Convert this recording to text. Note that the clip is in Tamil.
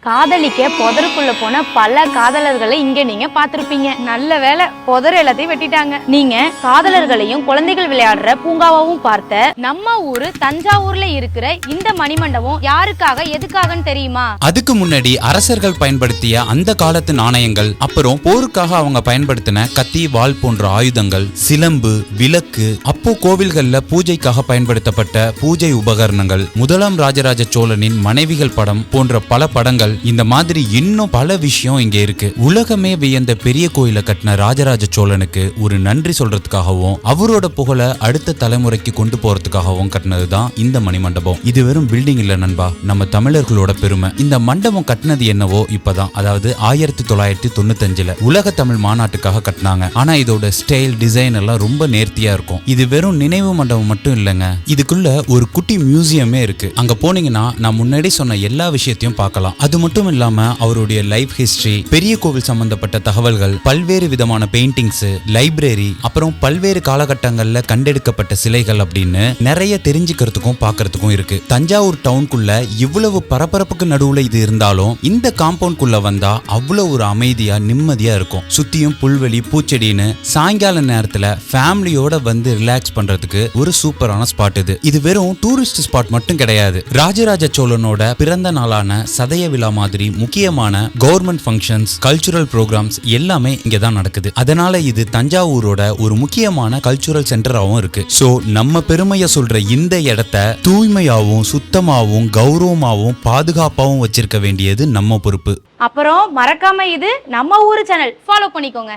காதலிக்க புதருக்குள்ள போன பல காதலர்களை இங்க நீங்க பாத்திருப்பீங்க. நல்ல வேளை புதர் எல்லாத்தையும் வெட்டிட்டாங்க. நீங்க காதலர்களையும் குழந்தைகள் விளையாடுற பூங்காவும் பார்த்த நம்ம ஊரு தஞ்சாவூர்ல இருக்கிற இந்த மணிமண்டபம் யாருக்காக எதுக்காகன்னு தெரியுமா? அதுக்கு முன்னாடி அரசர்கள் பயன்படுத்திய அந்த காலத்து நாணயங்கள், அப்புறம் போருக்காக அவங்க பயன்படுத்தின கத்தி, வாள் போன்ற ஆயுதங்கள், சிலம்பு, விளக்கு, அப்போ கோவில்கள்ல பூஜைக்காக பயன்படுத்தப்பட்ட பூஜை உபகரணங்கள், முதலாம் ராஜராஜ சோழனின் மனைவிகள் படம் போன்ற பல படங்கள், இந்த மாதிரி இன்னும் பல விஷயம் இங்க இருக்கு. உலகமே வியந்த பெரிய கோயிலை கட்டின ராஜராஜ சோழனுக்கு ஒரு நன்றி சொல்றதுக்காகவும் அவரோட புகழ அடுத்த தலைமுறைக்கு கொண்டு போறதுக்காகவும் கட்டினதுதான் இந்த மணிமண்டபம். இது வெறும் பில்டிங் இல்ல நண்பா, நம்ம தமிழர்களோட பெருமை. இந்த மண்டபம் கட்டினது என்னவோ இப்பதான், அதாவது 1995 உலக தமிழ் மாநாட்டுக்காக கட்டினாங்க. ஆனா இதோட ஸ்டைல், டிசைன் எல்லாம் ரொம்ப நேர்த்தியா இருக்கும். இது வெறும் நினைவு மண்டபம் மட்டும் இல்லைங்க, இதுக்குள்ள ஒரு குட்டி மியூசியமே இருக்கு. அங்க போனீங்கன்னா நான் முன்னாடி சொன்ன எல்லா விஷயத்தையும் பார்க்கலாம். அது மட்டும் இல்லாம அவருடைய லைஃப் ஹிஸ்டரி, பெரிய கோவில் சம்பந்தப்பட்ட தகவல்கள், பல்வேறு விதமான பெயிண்டிங்ஸ், லைப்ரரி, அப்புறம் பல்வேறு காலகட்டங்கள்ல கண்டெடுக்கப்பட்ட சிலைகள் அப்படின்னு நிறைய தெரிஞ்சுக்கிறதுக்கும் பார்க்கறதுக்கும் இருக்கு. தஞ்சாவூர் டவுனுக்குள்ள இவ்வளவு பரபரப்புக்கு நடுவுல இது இருந்தாலும் இந்த காம்பவுண்ட்குள்ள வந்தா அவ்வளவு ஒரு அமைதியா நிம்மதியா இருக்கும். சுத்தியும் புல்வெளி, பூச்செடின்னு சாயங்கால நேரத்துல ஃபேமிலியோட வந்து ரிலாக்ஸ் பண்றதுக்கு ஒரு சூப்பரான ஸ்பாட் இது. இது வெறும் டூரிஸ்ட் ஸ்பாட் மட்டும் கிடையாது. ராஜராஜ சோழனோட பிறந்த நாளான சதய விழா மாதிரி முக்கியமான கவர்மெண்ட் ஃபங்க்ஷன்ஸ், கல்ச்சுரல் ப்ரோக்ராம்ஸ் எல்லாமே இங்க தான் நடக்குது. அதனால இது தஞ்சாவூரோட ஒரு முக்கியமான கல்ச்சுரல் சென்டராகவும் இருக்கு. சோ நம்ம பெருமையை சொல்ற இந்த இடத்தை தூய்மையாவும், சுத்தமாவும், கௌரவமாவும், பாதுகாப்பாவும் வச்சிருக்க வேண்டியது நம்ம பொறுப்பு. அப்புறம் மறக்காம இது நம்ம ஊரு சேனல் ஃபாலோ பண்ணிக்கோங்க.